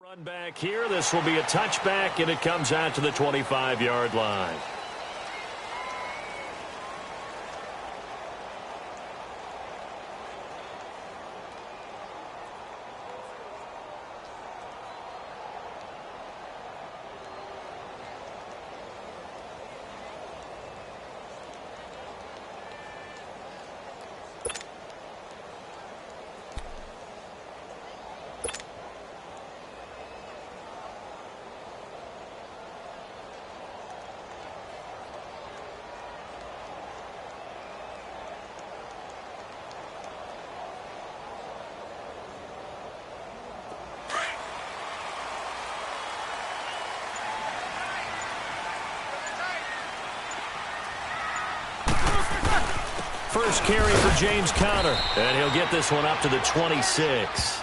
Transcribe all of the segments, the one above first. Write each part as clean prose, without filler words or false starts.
Run back here. This will be a touchback, and it comes out to the 25-yard line. First carry for James Conner, and he'll get this one up to the 26.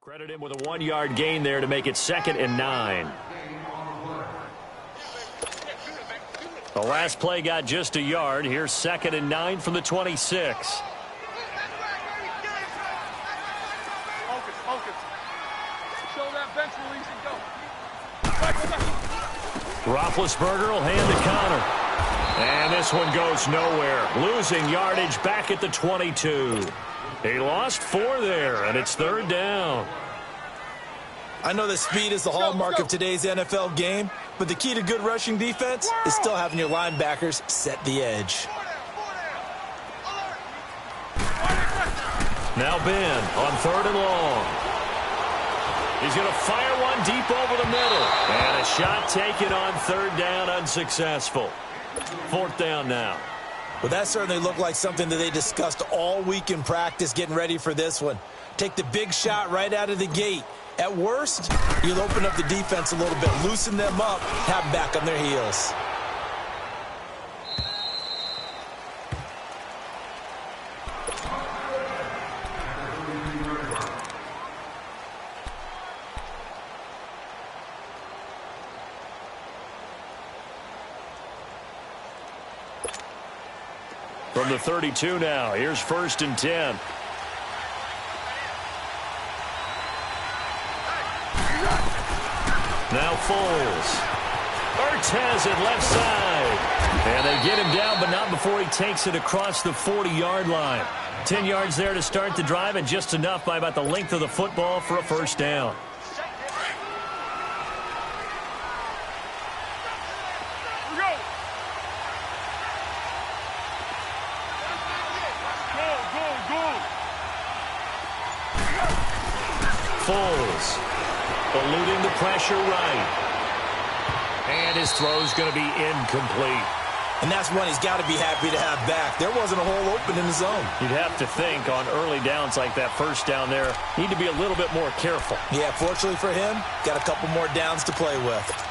Credit him with a 1-yard gain there to make it 2nd and 9. The last play got just a yard. Here's 2nd and 9 from the 26. Focus. Show that bench release and go. Roethlisberger will hand to Conner. And this one goes nowhere. Losing yardage back at the 22. He lost 4 there, and it's 3rd down. I know that speed is the hallmark of today's NFL game, but the key to good rushing defense is still having your linebackers set the edge. Now Ben on 3rd and long. He's going to fire one deep over the middle. And a shot taken on 3rd down, unsuccessful. 4th down now. Well, that certainly looked like something that they discussed all week in practice getting ready for this one. Take the big shot right out of the gate. At worst, you'll open up the defense a little bit, loosen them up, have them back on their heels. From the 32 now, here's 1st and 10. Now Foles. Urtez at left side. And they get him down, but not before he takes it across the 40-yard line. 10 yards there to start the drive, and just enough by about the length of the football for a 1st down. Foles eluding the pressure right. And his throw's going to be incomplete. And that's one he's got to be happy to have back. There wasn't a hole open in the zone. You'd have to think on early downs like that 1st down there, need to be a little bit more careful. Yeah, fortunately for him, got a couple more downs to play with.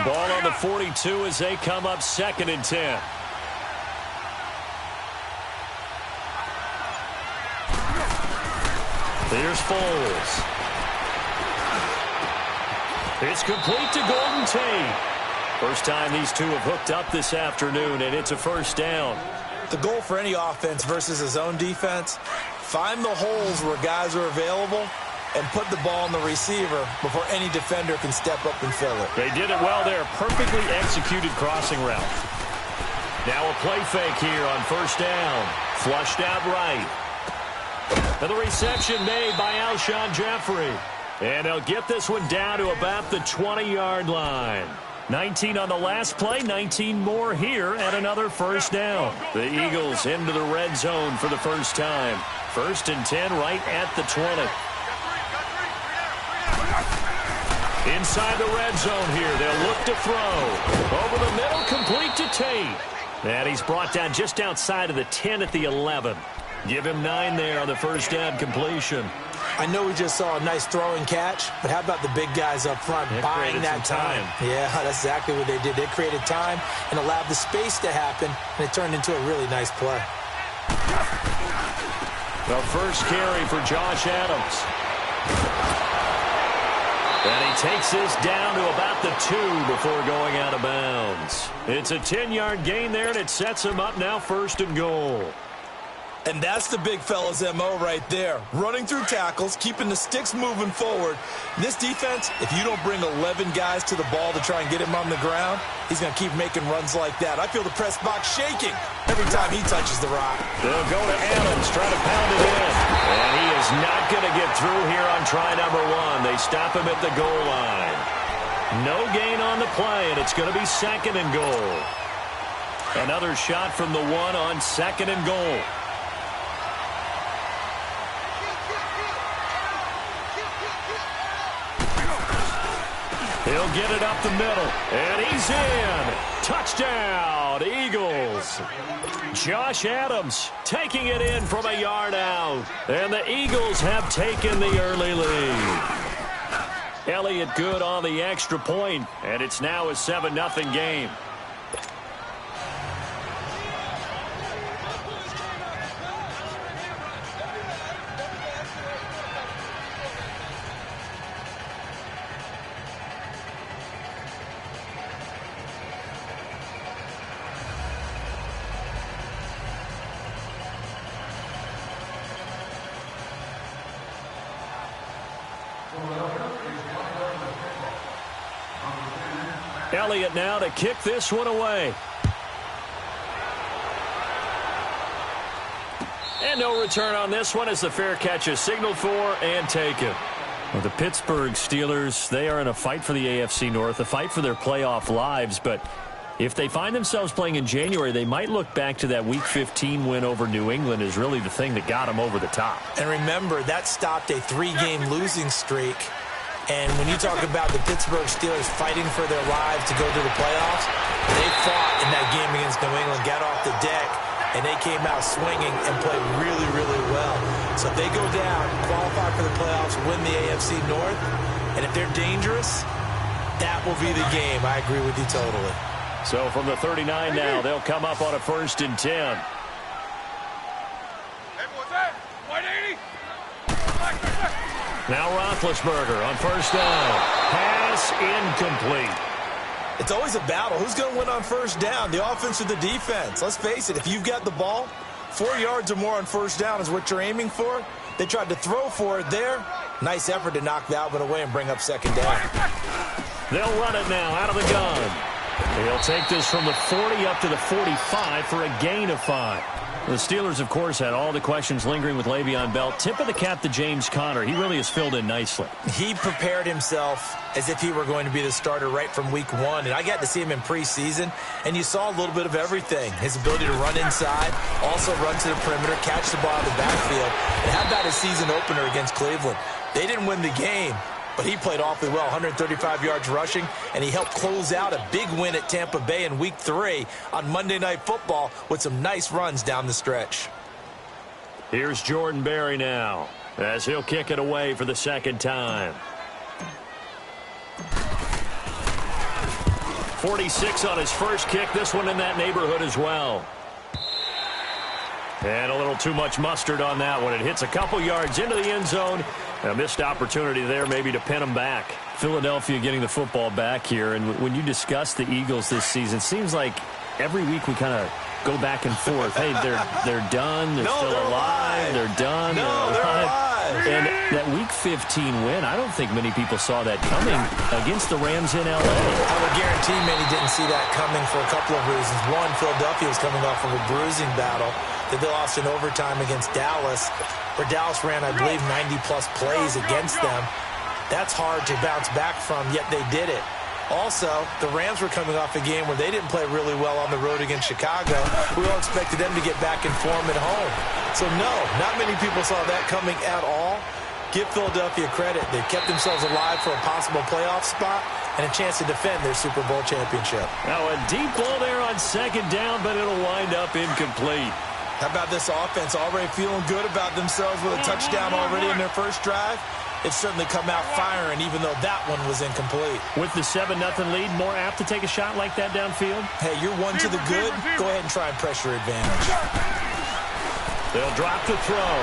Ball on the 42 as they come up 2nd and 10. Here's Foles. It's complete to Golden Tate. First time these two have hooked up this afternoon, and it's a 1st down. The goal for any offense versus a zone defense, find the holes where guys are available and put the ball on the receiver before any defender can step up and fill it. They did it well there. Perfectly executed crossing route. Now a play fake here on 1st down. Flushed out right. And the reception made by Alshon Jeffrey. And they'll get this one down to about the 20-yard line. 19 on the last play, 19 more here at another first down. The Eagles into the red zone for the first time. 1st and 10 right at the 20. Inside the red zone here, they'll look to throw. Over the middle, complete to Tate. And he's brought down just outside of the 10 at the 11. Give him 9 there on the first down completion. I know we just saw a nice throwing catch, but how about the big guys up front buying that time? Yeah, that's exactly what they did. They created time and allowed the space to happen, and it turned into a really nice play. The first carry for Josh Adams. And he takes this down to about the 2 before going out of bounds. It's a 10-yard gain there, and it sets him up now 1st and goal. And that's the big fella's MO right there. Running through tackles, keeping the sticks moving forward. This defense, if you don't bring 11 guys to the ball to try and get him on the ground, he's going to keep making runs like that. I feel the press box shaking every time he touches the rock. They'll go to Adams, try to pound it in. And he is not going to get through here on try number 1. They stop him at the goal line. No gain on the play, and it's going to be 2nd and goal. Another shot from the 1 on 2nd and goal. He'll get it up the middle, and he's in. Touchdown, Eagles. Josh Adams taking it in from a yard out, and the Eagles have taken the early lead. Elliott good on the extra point, and it's now a 7-0 game. Elliott now to kick this one away. And no return on this one as the fair catch is signaled for and taken. Well, the Pittsburgh Steelers, they are in a fight for the AFC North, a fight for their playoff lives, but if they find themselves playing in January, they might look back to that Week 15 win over New England as really the thing that got them over the top. And remember, that stopped a 3-game losing streak. And when you talk about the Pittsburgh Steelers fighting for their lives to go to the playoffs, they fought in that game against New England, got off the deck, and they came out swinging and played really, really well. So if they go down, qualify for the playoffs, win the AFC North, and if they're dangerous, that will be the game. I agree with you totally. So from the 39 now, they'll come up on a 1st and 10. Now Roethlisberger on 1st down. Pass incomplete. It's always a battle. Who's going to win on 1st down, the offense or the defense? Let's face it, if you've got the ball, 4 yards or more on 1st down is what you're aiming for. They tried to throw for it there. Nice effort to knock that one away and bring up 2nd down. They'll run it now out of the gun. They'll take this from the 40 up to the 45 for a gain of 5. The Steelers, of course, had all the questions lingering with Le'Veon Bell. Tip of the cap to James Conner. He really has filled in nicely. He prepared himself as if he were going to be the starter right from week 1. And I got to see him in preseason, and you saw a little bit of everything. His ability to run inside, also run to the perimeter, catch the ball in the backfield. And how about his season opener against Cleveland? They didn't win the game, but he played awfully well, 135 yards rushing, and he helped close out a big win at Tampa Bay in Week 3 on Monday Night Football with some nice runs down the stretch. Here's Jordan Berry now as he'll kick it away for the 2nd time. 46 on his first kick, this one in that neighborhood as well. And a little too much mustard on that one. It hits a couple yards into the end zone. A missed opportunity there maybe to pin them back. Philadelphia getting the football back here. And when you discuss the Eagles this season, it seems like every week we kind of go back and forth. Hey, they're done. They're still alive. They're done. They're alive. And that Week 15 win, I don't think many people saw that coming against the Rams in L.A. I would guarantee many didn't see that coming for a couple of reasons. One, Philadelphia was coming off of a bruising battle. that they lost in overtime against Dallas, where Dallas ran, I believe, 90-plus plays against them. That's hard to bounce back from, yet they did it. Also, the Rams were coming off a game where they didn't play really well on the road against Chicago. We all expected them to get back in form at home. So, no, not many people saw that coming at all. Give Philadelphia credit. They kept themselves alive for a possible playoff spot and a chance to defend their Super Bowl championship. Now, a deep ball there on second down, but it'll wind up incomplete. How about this offense already feeling good about themselves with a touchdown already in their first drive? It's certainly come out firing, even though that one was incomplete. With the 7-0 lead, more apt to take a shot like that downfield? Hey, you're one to the good. Go ahead and try and pressure advantage. They'll drop the throw.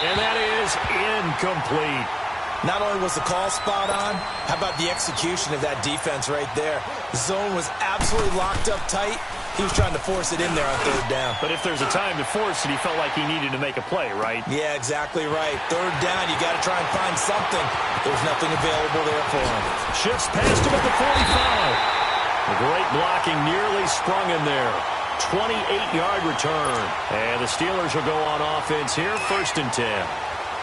And that is incomplete. Not only was the call spot on, how about the execution of that defense right there? The zone was absolutely locked up tight. He was trying to force it in there on third down. But if there's a time to force it, he felt like he needed to make a play, right? Yeah, exactly right. Third down, you got to try and find something. There's nothing available there for him. Shifts past him at the 45. The great blocking nearly sprung him there. 28-yard return. And the Steelers will go on offense here, 1st and 10.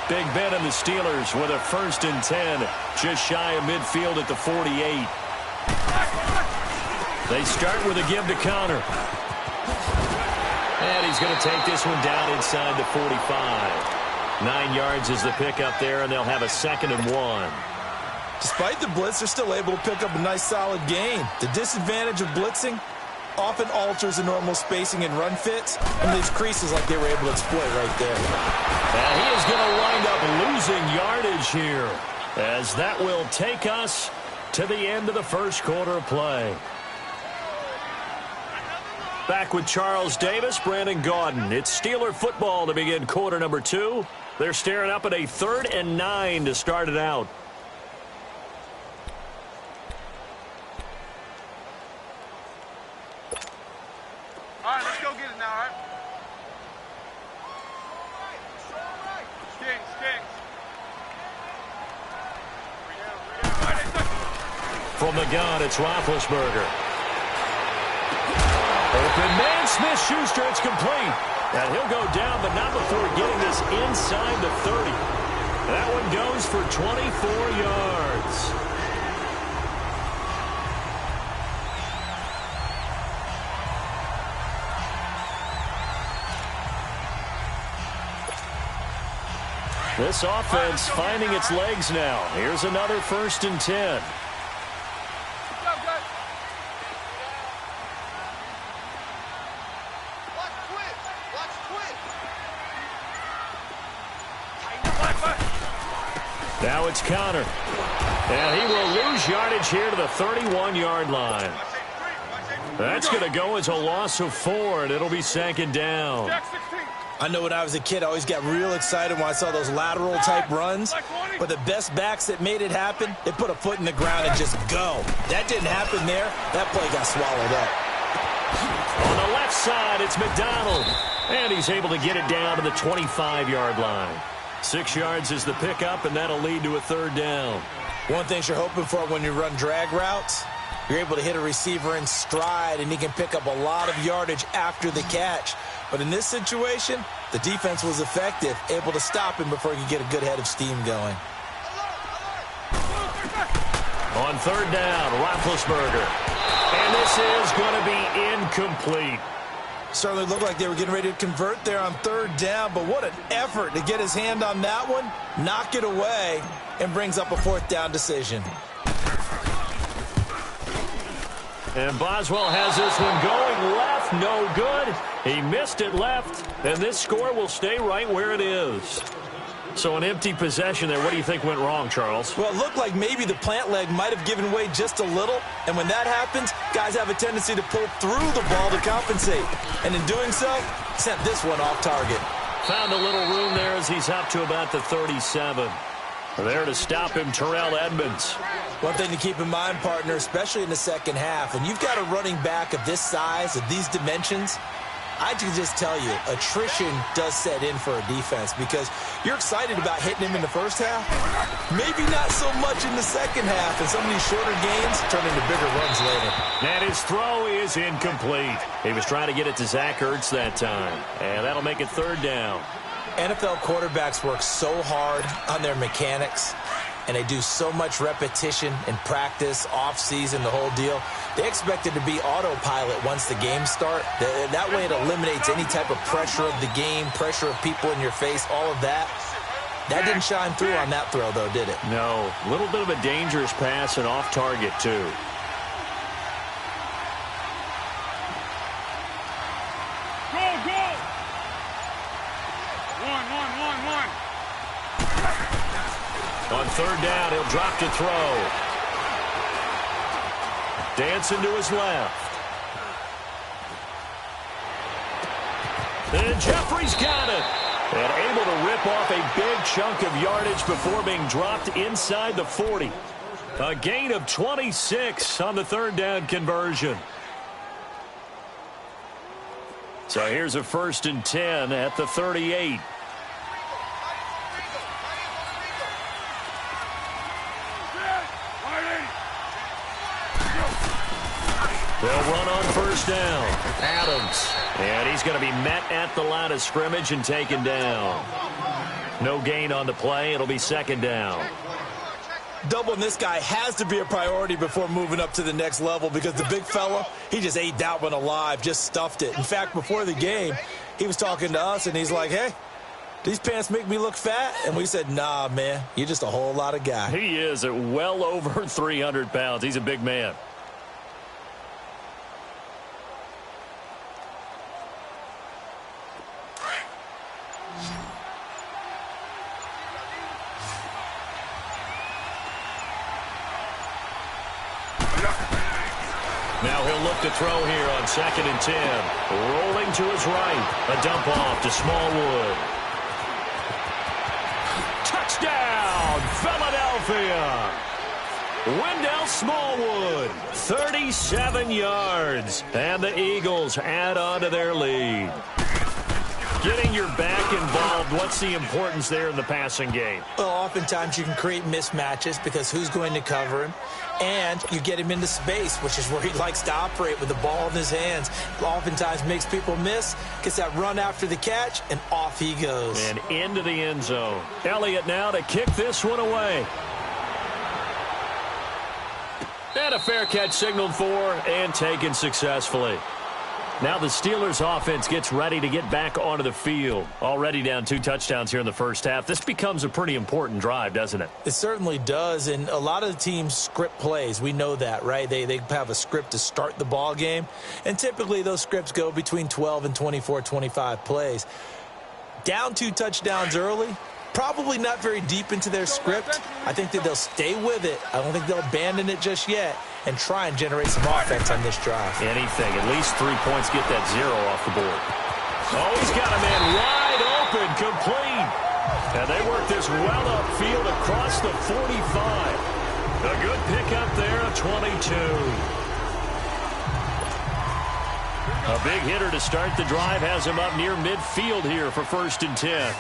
Big Ben and the Steelers with a 1st and 10, just shy of midfield at the 48. They start with a give to Connor. And he's going to take this one down inside the 45. 9 yards is the pickup there, and they'll have a 2nd and 1. Despite the blitz, they're still able to pick up a nice, solid gain. The disadvantage of blitzing often alters the normal spacing and run fits, and these creases like they were able to exploit right there. And he is going to wind up losing yardage here, as that will take us to the end of the first quarter of play. Back with Charles Davis, Brandon Gaudin. It's Steeler football to begin quarter number 2. They're staring up at a 3rd and 9 to start it out. All right, let's go get it now, all right? Stings. From the gun, it's Roethlisberger. Open man, Smith-Schuster, it's complete. And he'll go down, but not before getting this inside the 30. That one goes for 24 yards. This offense finding its legs now. Here's another 1st and 10. Now it's Connor. And he will lose yardage here to the 31-yard line. That's going to go as a loss of 4, and it'll be 2nd down. I know when I was a kid, I always got real excited when I saw those lateral-type runs. But the best backs that made it happen, they put a foot in the ground and just go. That didn't happen there. That play got swallowed up. On the left side, it's McDonald. And he's able to get it down to the 25-yard line. 6 yards is the pickup, and that'll lead to a 3rd down. One thing you're hoping for when you run drag routes, you're able to hit a receiver in stride, and he can pick up a lot of yardage after the catch. But in this situation, the defense was effective, able to stop him before he could get a good head of steam going. On 3rd down, Roethlisberger. And this is going to be incomplete. Certainly looked like they were getting ready to convert there on 3rd down, but what an effort to get his hand on that one, knock it away, and brings up a 4th down decision. And Boswell has this one going left, no good. He missed it left, and this score will stay right where it is. So an empty possession there. What do you think went wrong, Charles? Well, it looked like maybe the plant leg might have given way just a little, and when that happens, guys have a tendency to pull through the ball to compensate. And in doing so, sent this one off target. Found a little room there as he's up to about the 37. There to stop him, Terrell Edmonds. One thing to keep in mind, partner, especially in the second half, when you've got a running back of this size, of these dimensions, I can just tell you, attrition does set in for a defense because you're excited about hitting him in the first half. Maybe not so much in the second half, and some of these shorter gains turn into bigger runs later. And his throw is incomplete. He was trying to get it to Zach Ertz that time, and that'll make it third down. NFL quarterbacks work so hard on their mechanics, and they do so much repetition in practice, off-season, the whole deal. They expect it to be autopilot once the games start. That way it eliminates any type of pressure of the game, pressure of people in your face, all of that. That didn't shine through on that throw, though, did it? No. A little bit of a dangerous pass and off target, too. On third down, he'll drop to throw. Dancing to his left. And Jeffrey's got it. And able to rip off a big chunk of yardage before being dropped inside the 40. A gain of 26 on the third down conversion. So here's a 1st and 10 at the 38. They'll run on first down. Adams. And he's going to be met at the line of scrimmage and taken down. No gain on the play. It'll be second down. Doubling this guy has to be a priority before moving up to the next level because the big fella, he just ate that one alive, just stuffed it. In fact, before the game, he was talking to us, and he's like, hey, these pants make me look fat? And we said, nah, man, you're just a whole lot of guy. He is at well over 300 pounds. He's a big man. Now he'll look to throw here on 2nd and 10. Rolling to his right. A dump off to Smallwood. Touchdown, Philadelphia. Wendell Smallwood, 37 yards. And the Eagles add on to their lead. Getting your back involved, what's the importance there in the passing game? Well, oftentimes you can create mismatches because who's going to cover him? And you get him into space, which is where he likes to operate with the ball in his hands. Oftentimes makes people miss, gets that run after the catch, and off he goes. And into the end zone. Elliott now to kick this one away. And a fair catch signaled for and taken successfully. Now the Steelers offense gets ready to get back onto the field. Already down 2 touchdowns here in the first half. This becomes a pretty important drive, doesn't it? It certainly does, and a lot of the teams script plays. We know that, right? They have a script to start the ball game, and typically those scripts go between 12 and 24, 25 plays. Down 2 touchdowns early, probably not very deep into their script. I think that they'll stay with it. I don't think they'll abandon it just yet and try and generate some offense on this drive. Anything. At least 3 points get that 0 off the board. Oh, he's got a man wide open, complete. And they work this well upfield across the 45. A good pickup there, a 22. A big hitter to start the drive has him up near midfield here for 1st and 10.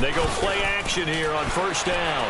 They go play action here on first down.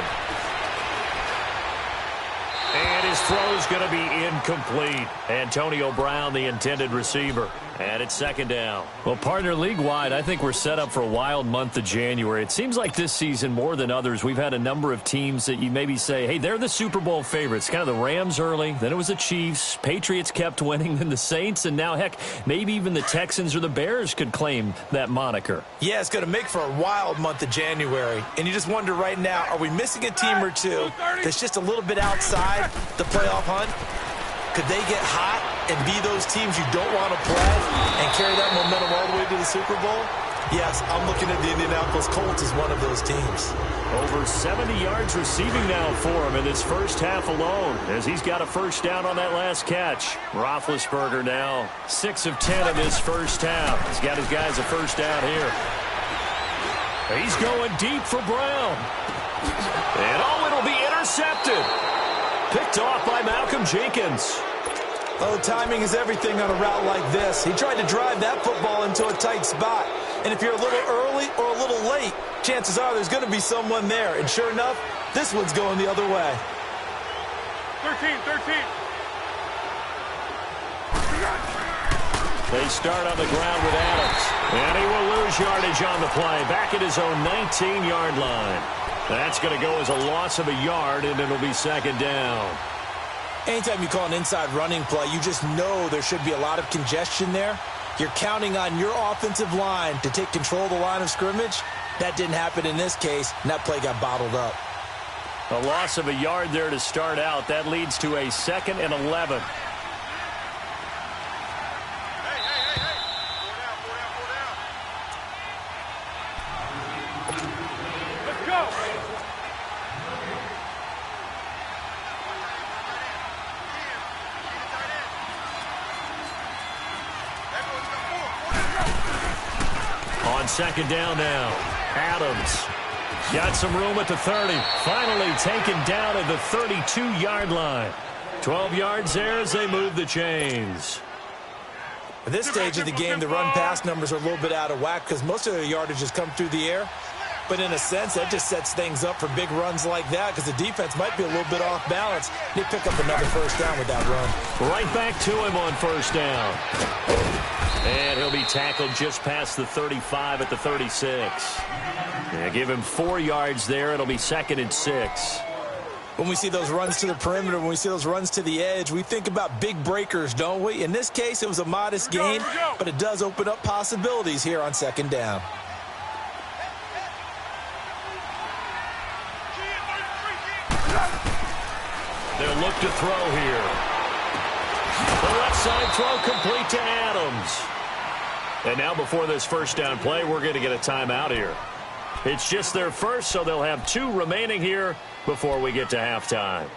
And his throw is going to be incomplete. Antonio Brown, the intended receiver. And it's 2nd down. Well, partner, league-wide, I think we're set up for a wild month of January. It seems like this season, more than others, we've had a number of teams that you maybe say, hey, they're the Super Bowl favorites. Kind of the Rams early, then it was the Chiefs. Patriots kept winning, then the Saints, and now, heck, maybe even the Texans or the Bears could claim that moniker. Yeah, it's going to make for a wild month of January. And you just wonder right now, are we missing a team or two that's just a little bit outside the playoff hunt? Could they get hot and be those teams you don't want to play and carry that momentum all the way to the Super Bowl? Yes, I'm looking at the Indianapolis Colts as one of those teams. Over 70 yards receiving now for him in this first half alone, as he's got a first down on that last catch. Roethlisberger now 6 of 10 in this first half. He's got his guys a first down here. He's going deep for Brown. And oh, it'll be intercepted. Picked off by Malcolm Jenkins. Oh, timing is everything on a route like this. He tried to drive that football into a tight spot. And if you're a little early or a little late, chances are there's going to be someone there. And sure enough, this one's going the other way. 13. They start on the ground with Adams. And he will lose yardage on the play. Back at his own 19-yard line. That's going to go as a loss of a yard, and it'll be second down. Anytime you call an inside running play, you just know there should be a lot of congestion there. You're counting on your offensive line to take control of the line of scrimmage. That didn't happen in this case, and that play got bottled up. A loss of a yard there to start out. That leads to a 2nd and 11. Hey. Let's go. On second down now, Adams got some room at the 30. Finally taken down at the 32-yard line. 12 yards there as they move the chains. At this stage of the game, the run-pass numbers are a little bit out of whack because most of their yardage has come through the air. But in a sense, that just sets things up for big runs like that because the defense might be a little bit off balance. They pick up another first down with that run. Right back to him on first down. And he'll be tackled just past the 35 at the 36. Yeah, give him 4 yards there. It'll be 2nd and 6. When we see those runs to the perimeter, when we see those runs to the edge, we think about big breakers, don't we? In this case, it was a modest gain, but it does open up possibilities here on second down. They'll look to throw here. The left side throw complete to Adams. And now before this first down play, we're going to get a timeout here. It's just their first, so they'll have 2 remaining here before we get to halftime.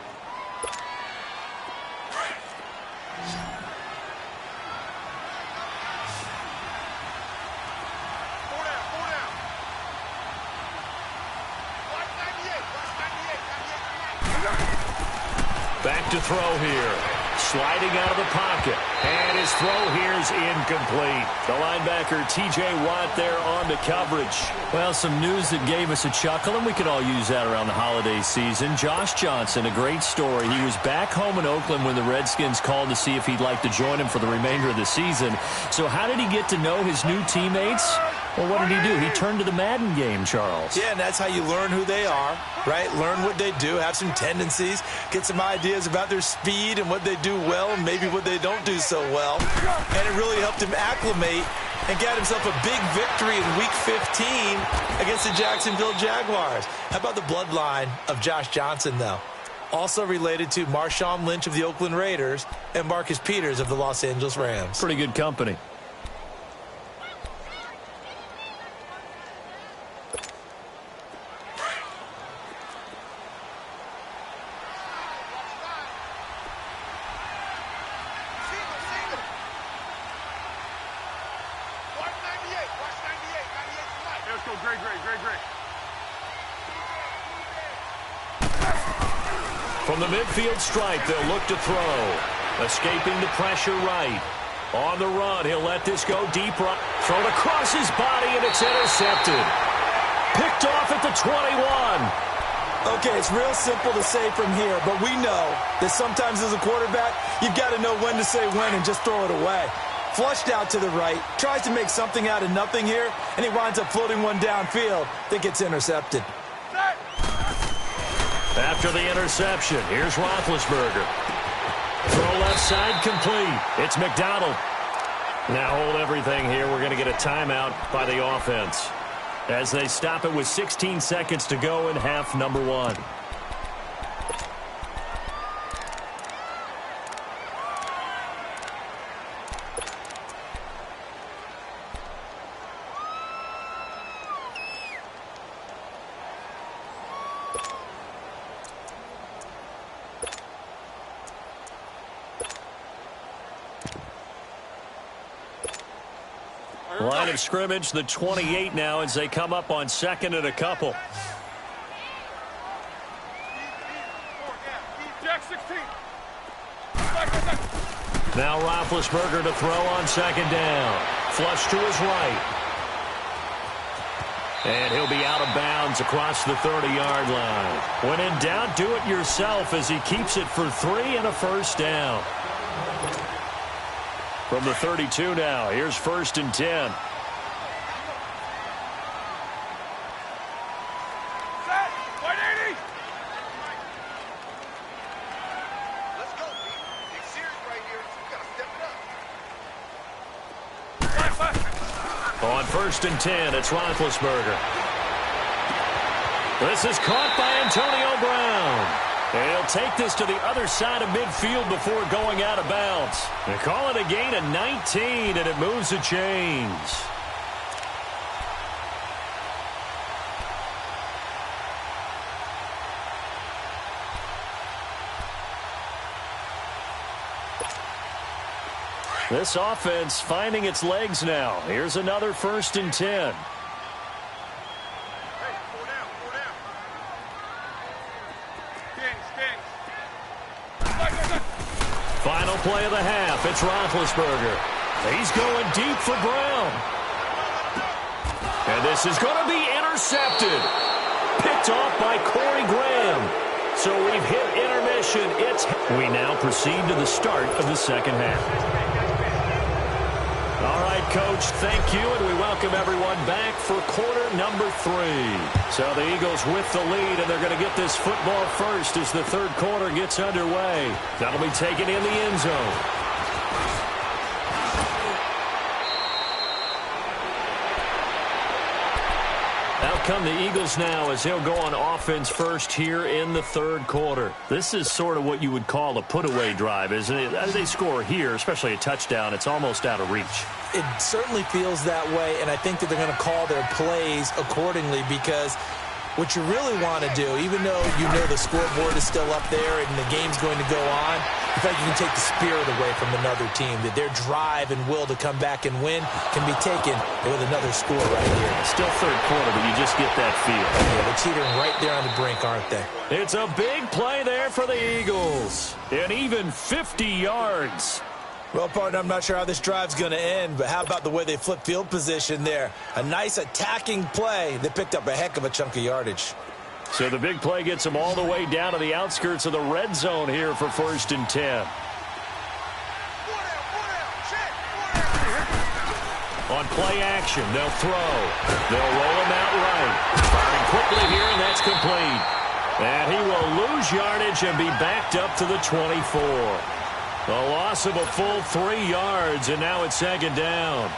Back to throw here. Sliding out of the pocket. And his throw here is incomplete. The linebacker, T.J. Watt, there on the coverage. Well, some news that gave us a chuckle, and we could all use that around the holiday season. Josh Johnson, a great story. He was back home in Oakland when the Redskins called to see if he'd like to join him for the remainder of the season. So how did he get to know his new teammates? Well, what did he do? He turned to the Madden game, Charles. Yeah, and that's how you learn who they are, right? Learn what they do, have some tendencies, get some ideas about their speed and what they do well and maybe what they don't do so well. And it really helped him acclimate and got himself a big victory in Week 15 against the Jacksonville Jaguars. How about the bloodline of Josh Johnson, though? Also related to Marshawn Lynch of the Oakland Raiders and Marcus Peters of the Los Angeles Rams. Pretty good company. From the midfield stripe, they'll look to throw. Escaping the pressure right. On the run, he'll let this go deep right. Thrown across his body, and it's intercepted. Picked off at the 21. Okay, it's real simple to say from here, but we know that sometimes as a quarterback, you've got to know when to say when and just throw it away. Flushed out to the right, tries to make something out of nothing here, and he winds up floating one downfield that gets intercepted. After the interception, here's Roethlisberger. Throw left side complete. It's McDonald. Now hold everything here. We're going to get a timeout by the offense as they stop it with 16 seconds to go in half number 1. Line of scrimmage, the 28 now as they come up on 2nd and a couple. Jack 16. Now Roethlisberger to throw on second down. Flush to his right. And he'll be out of bounds across the 30-yard line. When in doubt, do it yourself as he keeps it for 3 and a first down. From the 32 now, here's 1st and 10. On 1st and 10, it's Roethlisberger. This is caught by Antonio Brown. And he'll take this to the other side of midfield before going out of bounds. They call it a gain of 19, and it moves the chains. This offense finding its legs now. Here's another 1st and 10. Final play of the half. It's Roethlisberger. He's going deep for Brown. And this is going to be intercepted. Picked off by Corey Graham. So we've hit intermission. We now proceed to the start of the second half. All right, Coach, thank you, and we welcome everyone back for quarter number 3. So the Eagles with the lead, and they're going to get this football first as the third quarter gets underway. That'll be taken in the end zone. Out come the Eagles now as he'll go on offense first here in the third quarter. This is sort of what you would call a put-away drive, isn't it? As they score here, especially a touchdown, it's almost out of reach. It certainly feels that way, and I think that they're going to call their plays accordingly because what you really want to do, even though you know the scoreboard is still up there and the game's going to go on, you feel like you can take the spirit away from another team, that their drive and will to come back and win can be taken with another score right here. Still third quarter, but you just get that feel. Yeah, they're teetering right there on the brink, aren't they? It's a big play there for the Eagles. And even 50 yards. Well, partner, I'm not sure how this drive's going to end, but how about the way they flip field position there? A nice attacking play. They picked up a heck of a chunk of yardage. So the big play gets them all the way down to the outskirts of the red zone here for 1st and 10. On play action, they'll throw. They'll roll him out right. Firing quickly here, and that's complete. And he will lose yardage and be backed up to the 24. A loss of a full 3 yards, and now it's second down.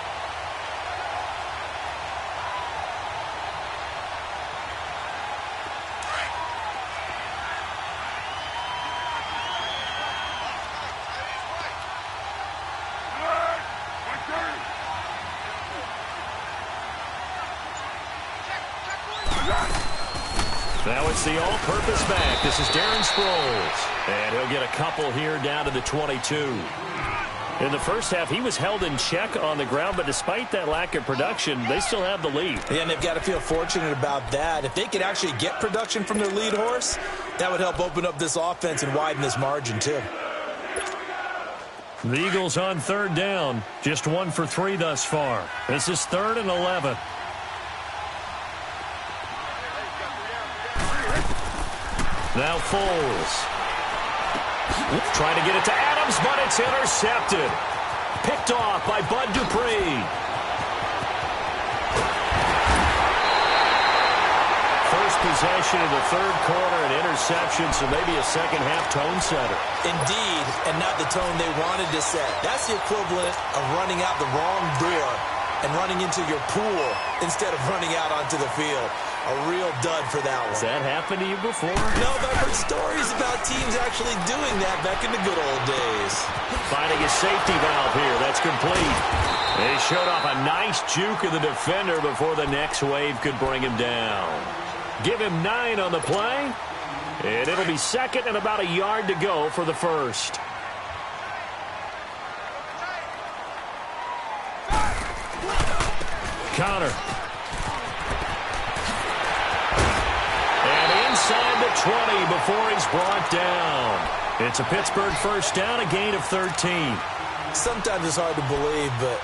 Now it's the all-purpose back. This is Darren Sproles. And he'll get a couple here down to the 22. In the first half, he was held in check on the ground, but despite that lack of production, they still have the lead. Yeah, and they've got to feel fortunate about that. If they could actually get production from their lead horse, that would help open up this offense and widen this margin, too. The Eagles on third down. Just 1 for 3 thus far. This is 3rd and 11. Now Foles. Trying to get it to Adams, but it's intercepted. Picked off by Bud Dupree. First possession of the third quarter, an interception, so maybe a second-half tone setter. Indeed, and not the tone they wanted to set. That's the equivalent of running out the wrong door and running into your pool instead of running out onto the field. A real dud for that one. Has that happened to you before? No, but I've heard stories about teams actually doing that back in the good old days. Finding a safety valve here. That's complete. They showed off a nice juke of the defender before the next wave could bring him down. Give him 9 on the play. And it'll be second and about a yard to go for the first. Counter. Inside the 20 before he's brought down. It's a Pittsburgh first down, a gain of 13. Sometimes it's hard to believe, but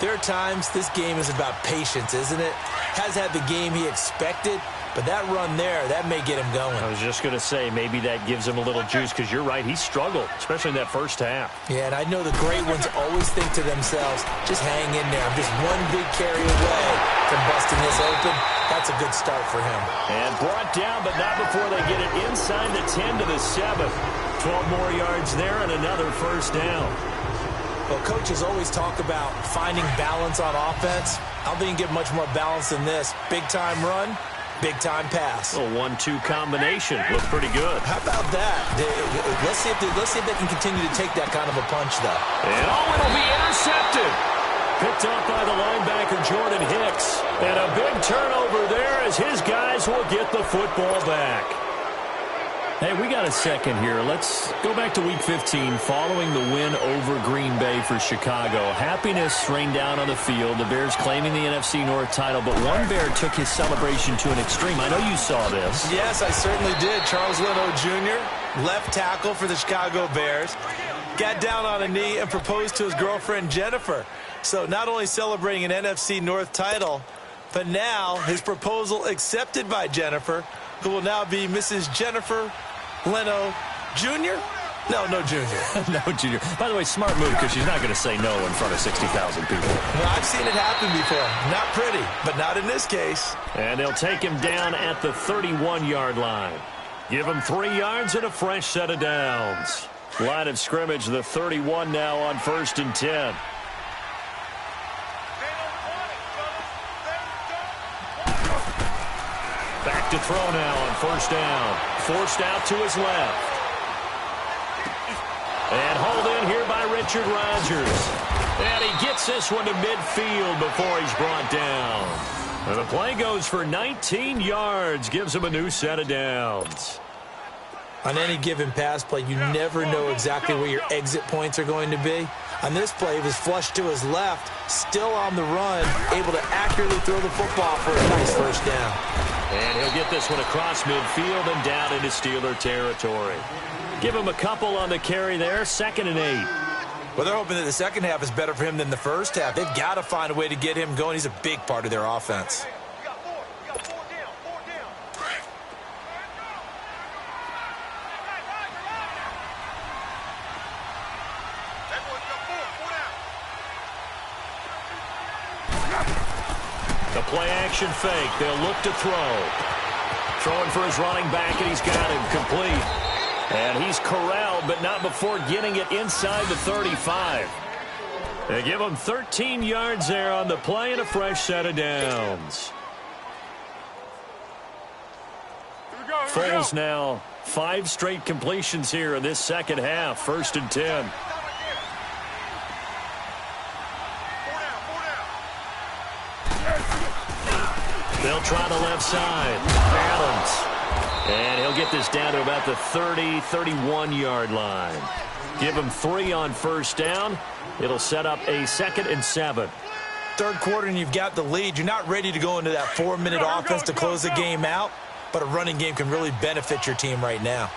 there are times this game is about patience, isn't it? Has had the game he expected, but that run there, that may get him going. I was just going to say, maybe that gives him a little juice, because you're right, he struggled, especially in that first half. Yeah, and I know the great ones always think to themselves, just hang in there. I'm just one big carry away from busting this open. That's a good start for him. And brought down, but not before they get it inside the 10 to the 7. 12 more yards there and another first down. Well, coaches always talk about finding balance on offense. I don't think you can get much more balance than this. Big-time run, big-time pass. A 1-2 combination. Looked pretty good. How about that? Let's see if they can continue to take that kind of a punch, though. And it'll be intercepted. Picked up by the linebacker, Jordan Hicks. And a big turnover there as his guys will get the football back. Hey, we got a second here. Let's go back to Week 15 following the win over Green Bay for Chicago. Happiness rained down on the field. The Bears claiming the NFC North title, but one Bear took his celebration to an extreme. I know you saw this. Yes, I certainly did. Charles Leno Jr., left tackle for the Chicago Bears, got down on a knee and proposed to his girlfriend Jennifer. So not only celebrating an NFC North title, but now his proposal accepted by Jennifer, who will now be Mrs. Jennifer Leno Jr.? No Jr. No Jr. By the way, smart move, because she's not going to say no in front of 60,000 people. Well, I've seen it happen before. Not pretty, but not in this case. And they'll take him down at the 31-yard line. Give him 3 yards and a fresh set of downs. Line of scrimmage, the 31 now on 1st and 10. Back to throw now on 1st down. Forced out to his left. And hauled in here by Richard Rodgers. And he gets this one to midfield before he's brought down. And the play goes for 19 yards. Gives him a new set of downs. On any given pass play, you never know exactly where your exit points are going to be. On this play, he was flushed to his left, still on the run, able to accurately throw the football for a nice first down. And he'll get this one across midfield and down into Steeler territory. Give him a couple on the carry there, 2nd and 8. Well, they're hoping that the second half is better for him than the first half. They've got to find a way to get him going. He's a big part of their offense. The play-action fake. They'll look to throw. Throwing for his running back, and he's got him complete. And he's corralled, but not before getting it inside the 35. They give him 13 yards there on the play and a fresh set of downs. Foles now 5 straight completions here in this second half. 1st and 10. They'll try the left side. Adams. And he'll get this down to about the 30, 31-yard line. Give him 3 on 1st down. It'll set up a 2nd and 7. Third quarter and you've got the lead. You're not ready to go into that 4-minute offense to close the game out, but a running game can really benefit your team right now.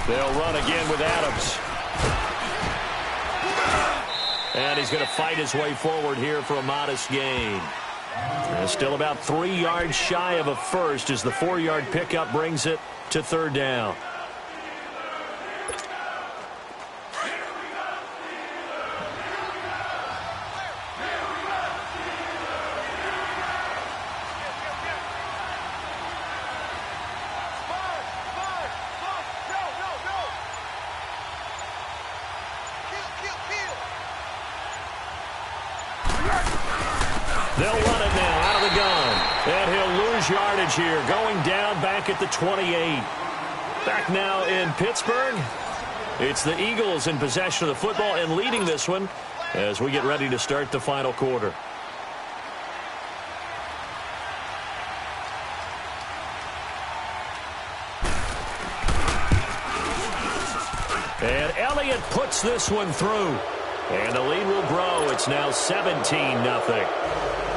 They'll run again with Adams. And he's going to fight his way forward here for a modest gain. Still about 3 yards shy of a first as the 4-yard pickup brings it to 3rd down. They'll run it now out of the gun. And he'll lose yardage here, going down back at the 28. Back now in Pittsburgh. It's the Eagles in possession of the football and leading this one as we get ready to start the final quarter. And Elliott puts this one through. And the lead will grow. It's now 17-0.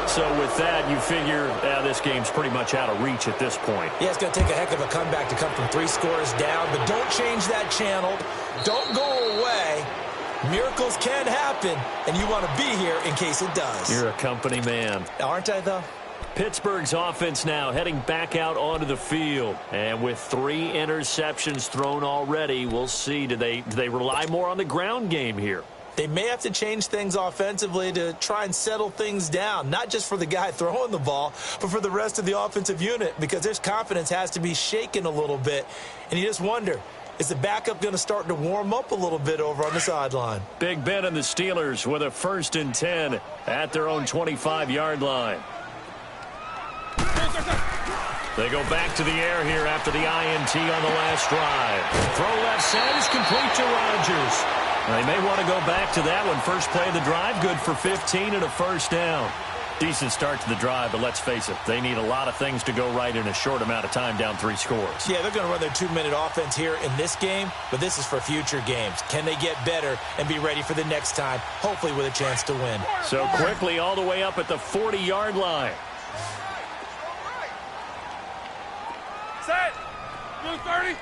So with that, you figure this game's pretty much out of reach at this point. Yeah, it's going to take a heck of a comeback to come from 3 scores down, but don't change that channel. Don't go away. Miracles can happen, and you want to be here in case it does. You're a company man. Aren't I, though? Pittsburgh's offense now heading back out onto the field. And with 3 interceptions thrown already, we'll see. Do they rely more on the ground game here? They may have to change things offensively to try and settle things down, not just for the guy throwing the ball, but for the rest of the offensive unit, because their confidence has to be shaken a little bit. And you just wonder, is the backup going to start to warm up a little bit over on the sideline? Big Ben and the Steelers with a 1st and 10 at their own 25-yard line. They go back to the air here after the INT on the last drive. Throw left side is complete to Rodgers. They may want to go back to that one. First play of the drive, good for 15 and a 1st down. Decent start to the drive, but let's face it, they need a lot of things to go right in a short amount of time, down 3 scores. Yeah, they're going to run their 2-minute offense here in this game, but this is for future games. Can they get better and be ready for the next time, hopefully with a chance to win? So quickly all the way up at the 40-yard line. Set. Blue 30.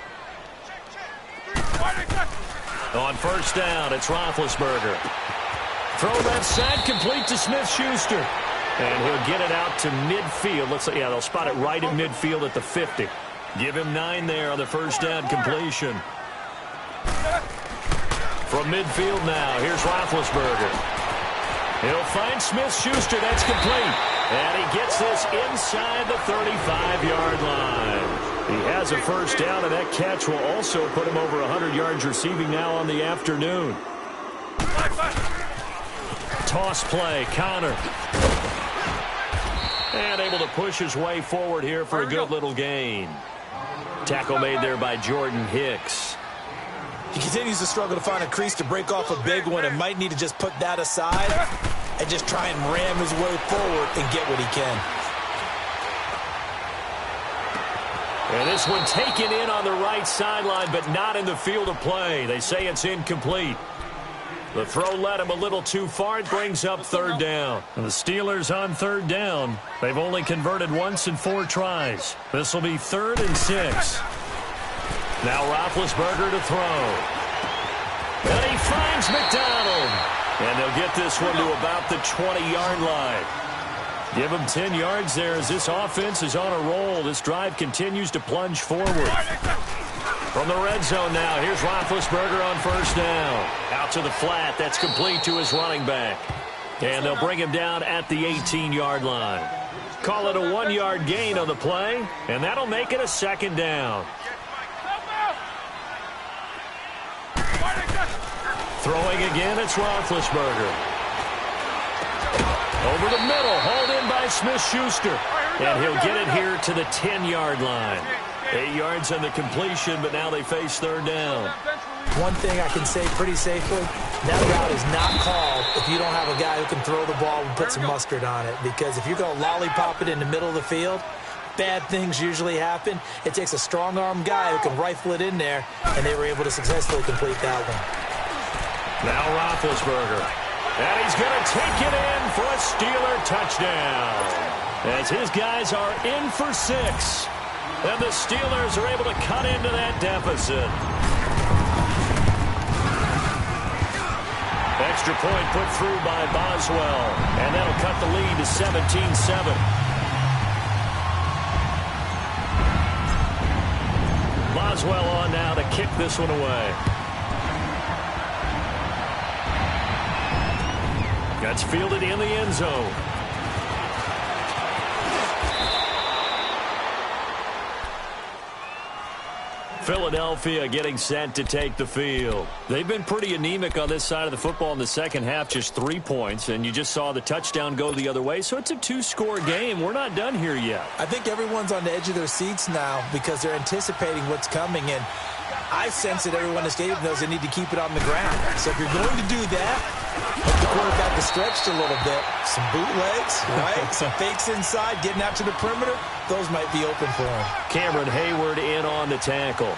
On 1st down, it's Roethlisberger. Throw left side, complete to Smith-Schuster. And he'll get it out to midfield. Looks like, yeah, they'll spot it right in midfield at the 50. Give him 9 there on the 1st down completion. From midfield now, here's Roethlisberger. He'll find Smith-Schuster. That's complete. And he gets this inside the 35-yard line. He has a 1st down, and that catch will also put him over 100 yards receiving now on the afternoon. Toss play, Connor. And able to push his way forward here for a good little gain. Tackle made there by Jordan Hicks. He continues to struggle to find a crease to break off a big one and might need to just put that aside and just try and ram his way forward and get what he can. And this one taken in on the right sideline, but not in the field of play. They say it's incomplete. The throw led him a little too far. It brings up 3rd down. And the Steelers on 3rd down. They've only converted once in 4 tries. This will be 3rd and 6. Now Roethlisberger to throw. And he finds McDonald. And they'll get this one to about the 20-yard line. Give him 10 yards there as this offense is on a roll. This drive continues to plunge forward. From the red zone now, here's Roethlisberger on 1st down. Out to the flat. That's complete to his running back. And they'll bring him down at the 18-yard line. Call it a 1-yard gain on the play, and that'll make it a 2nd down. Throwing again, it's Roethlisberger. Over the middle, hauled in by Smith-Schuster. And he'll get it here to the 10-yard line. 8 yards on the completion, but now they face 3rd down. One thing I can say pretty safely, that route is not called if you don't have a guy who can throw the ball and put some mustard on it. Because if you're going to lollipop it in the middle of the field, bad things usually happen. It takes a strong-arm guy who can rifle it in there, and they were able to successfully complete that one. Now Roethlisberger. And he's going to take it in for a Steeler touchdown. As his guys are in for 6. And the Steelers are able to cut into that deficit. Extra point put through by Boswell. And that'll cut the lead to 17-7. Boswell on now to kick this one away. That's fielded in the end zone. Philadelphia getting set to take the field. They've been pretty anemic on this side of the football in the second half, just 3 points, and you just saw the touchdown go the other way, so it's a 2-score game. We're not done here yet. I think everyone's on the edge of their seats now because they're anticipating what's coming, and I sense that everyone in the stadium knows they need to keep it on the ground. So if you're going to do that, let the quarterback is stretched a little bit. Some bootlegs, right? Some fakes inside, getting out to the perimeter. Those might be open for him. Cameron Hayward in on the tackle.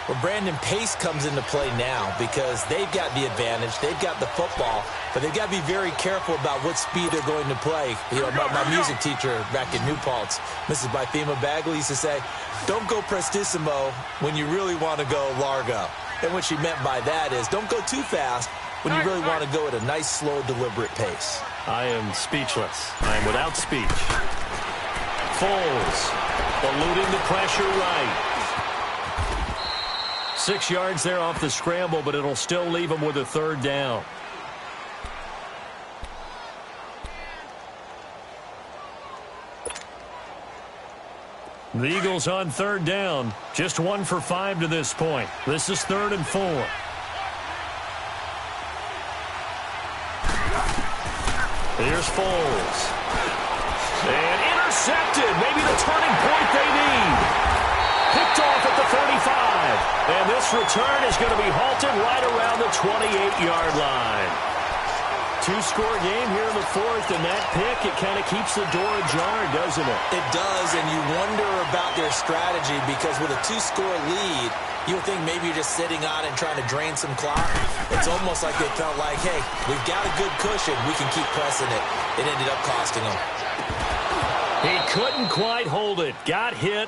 Well, Brandon, pace comes into play now because they've got the advantage. They've got the football, but they've got to be very careful about what speed they're going to play. You know, my music teacher back in New Paltz, Mrs. Bythema Bagley, used to say, don't go prestissimo when you really want to go largo. And what she meant by that is don't go too fast when you really want to go at a nice, slow, deliberate pace. I am speechless. I am without speech. Foles eluding the pressure right. 6 yards there off the scramble, but it'll still leave him with a third down. The Eagles on third down. Just 1 for 5 to this point. This is 3rd and 4. Here's Foles. And intercepted. Maybe the turning point they need. Picked off at the 35. And this return is going to be halted right around the 28-yard line. 2-score game here in the 4th, and that pick, it kind of keeps the door ajar, doesn't it? It does, and you wonder about their strategy because with a 2-score lead, you would think maybe you're just sitting on it and trying to drain some clock. It's almost like they felt like, hey, we've got a good cushion. We can keep pressing it. It ended up costing them. He couldn't quite hold it. Got hit.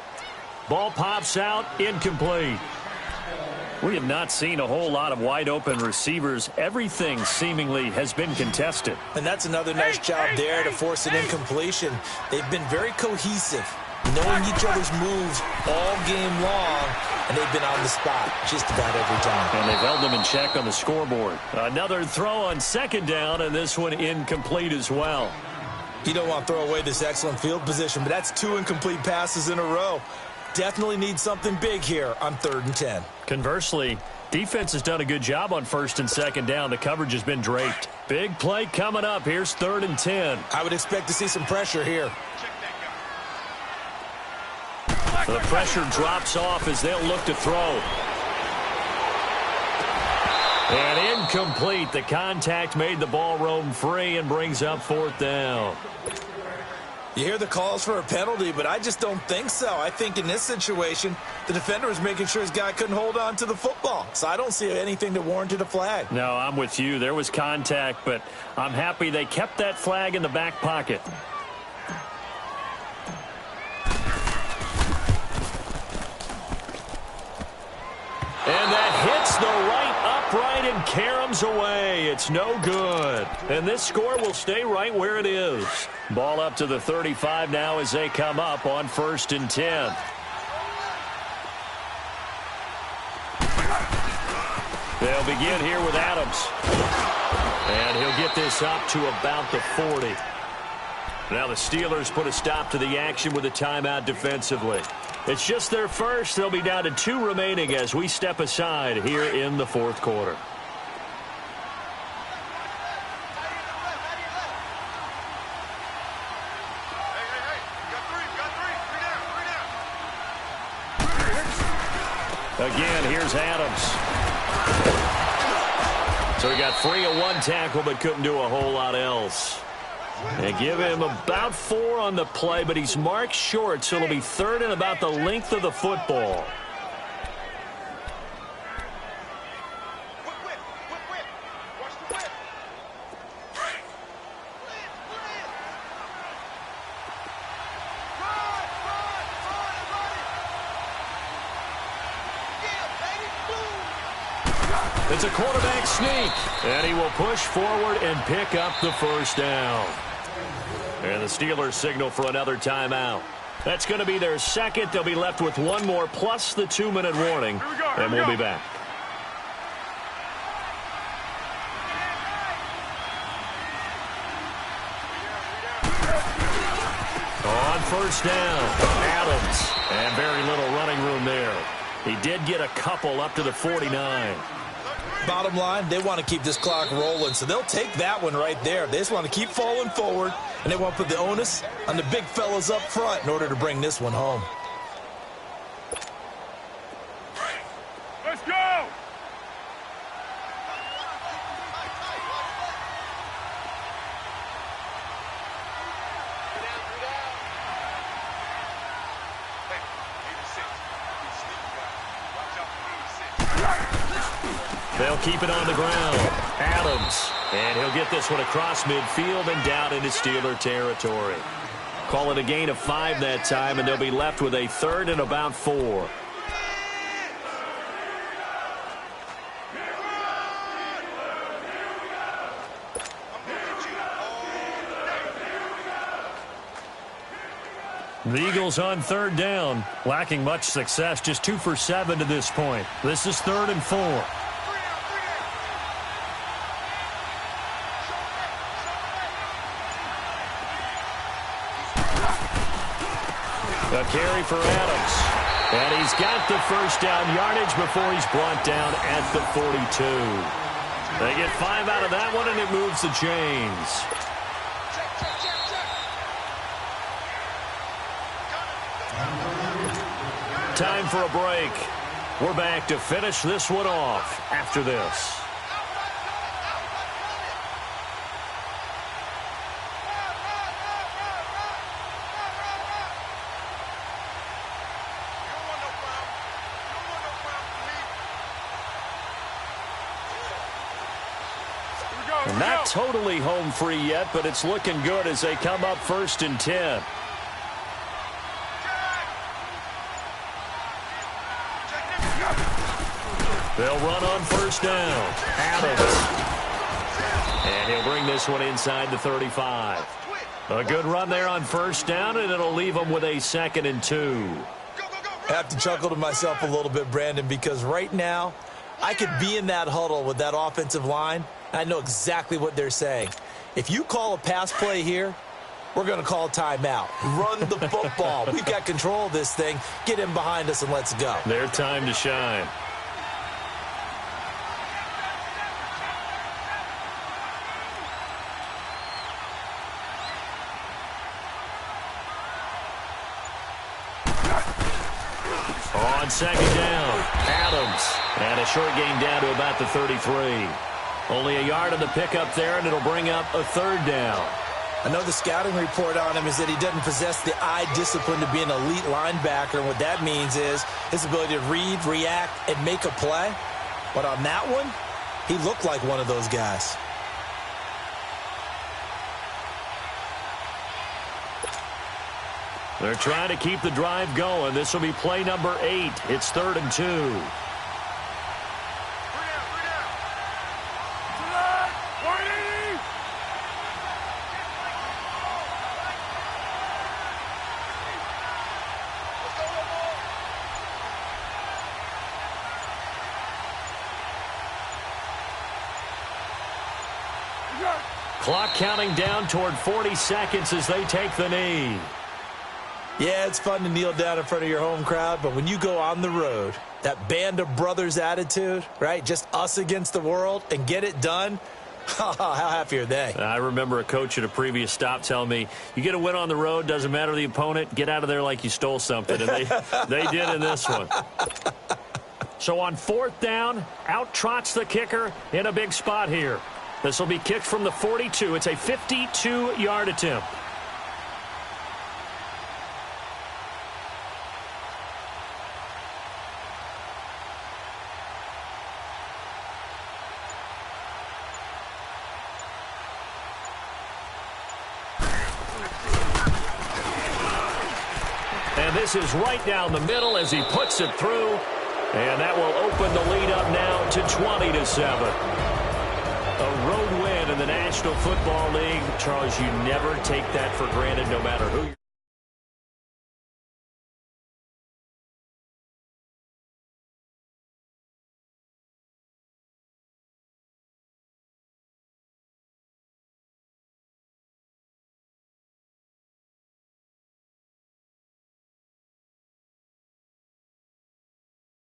Ball pops out, incomplete. We have not seen a whole lot of wide-open receivers. Everything seemingly has been contested. And that's another nice job there to force an incompletion. They've been very cohesive, knowing each other's moves all game long, and they've been on the spot just about every time. And they've held them in check on the scoreboard. Another throw on 2nd down, and this one incomplete as well. You don't want to throw away this excellent field position, but that's 2 incomplete passes in a row. Definitely need something big here on 3rd and 10. Conversely, defense has done a good job on 1st and 2nd down. The coverage has been draped. Big play coming up. Here's 3rd and 10. I would expect to see some pressure here. The pressure drops off as they'll look to throw. And incomplete. The contact made the ball roam free and brings up 4th down. You hear the calls for a penalty, but I just don't think so. I think in this situation, the defender was making sure his guy couldn't hold on to the football. So I don't see anything that warranted a flag. No, I'm with you. There was contact, but I'm happy they kept that flag in the back pocket. And that hits the right upright and caroms away. It's no good. And this score will stay right where it is. Ball up to the 35 now as they come up on 1st and 10. They'll begin here with Adams. And he'll get this up to about the 40. Now the Steelers put a stop to the action with a timeout defensively. It's just their first. They'll be down to 2 remaining as we step aside here in the 4th quarter. Again, here's Adams. So he got free of 1 tackle but couldn't do a whole lot else. They give him about 4 on the play, but he's marked short, so it'll be 3rd and about the length of the football. It's a quarterback sneak, and he will push forward and pick up the 1st down. And the Steelers signal for another timeout. That's going to be their 2nd. They'll be left with 1 more plus the 2-minute warning, and we'll be back. On 1st down, Adams, and very little running room there. He did get a couple up to the 49. Bottom line, they want to keep this clock rolling, so they'll take that one right there. They just want to keep falling forward, and they want to put the onus on the big fellas up front in order to bring this one home. Let's go! Hey, 86. Watch out for They'll keep it on the ground. Adams. And he'll get this one across midfield and down into Steeler territory. Call it a gain of 5 that time, and they'll be left with a 3rd and about 4. The Eagles on 3rd down, lacking much success, just 2 for 7 to this point. This is 3rd and 4. A carry for Adams. And he's got the first down yardage before he's brought down at the 42. They get 5 out of that one, and it moves the chains. Time for a break. We're back to finish this one off after this. Not totally home free yet, but it's looking good as they come up 1st and 10. They'll run on 1st down. Adams. And he'll bring this one inside the 35. A good run there on 1st down, and it'll leave them with a 2nd and 2. I have to chuckle to myself a little bit, Brandon, because right now I could be in that huddle with that offensive line. I know exactly what they're saying. If you call a pass play here, we're going to call a timeout. Run the football. We've got control of this thing. Get in behind us and let's go. Their time to shine. On 2nd down, Adams. And a short gain down to about the 33. Only a yard on the pickup there, and it'll bring up a 3rd down. I know the scouting report on him is that he doesn't possess the eye discipline to be an elite linebacker, and what that means is his ability to read, react, and make a play. But on that one, he looked like one of those guys. They're trying to keep the drive going. This will be play number 8. It's 3rd and 2. Clock counting down toward 40 seconds as they take the knee. Yeah, it's fun to kneel down in front of your home crowd, but when you go on the road, that band of brothers attitude, right, just us against the world, and get it done, how happy are they? I remember a coach at a previous stop telling me, you get a win on the road, doesn't matter the opponent, get out of there like you stole something, and they did in this one. So on 4th down, out trots the kicker in a big spot here. This will be kicked from the 42. It's a 52-yard attempt. And this is right down the middle as he puts it through. And that will open the lead up now to 20-7. A road win in the National Football League. Charles, you never take that for granted no matter who you're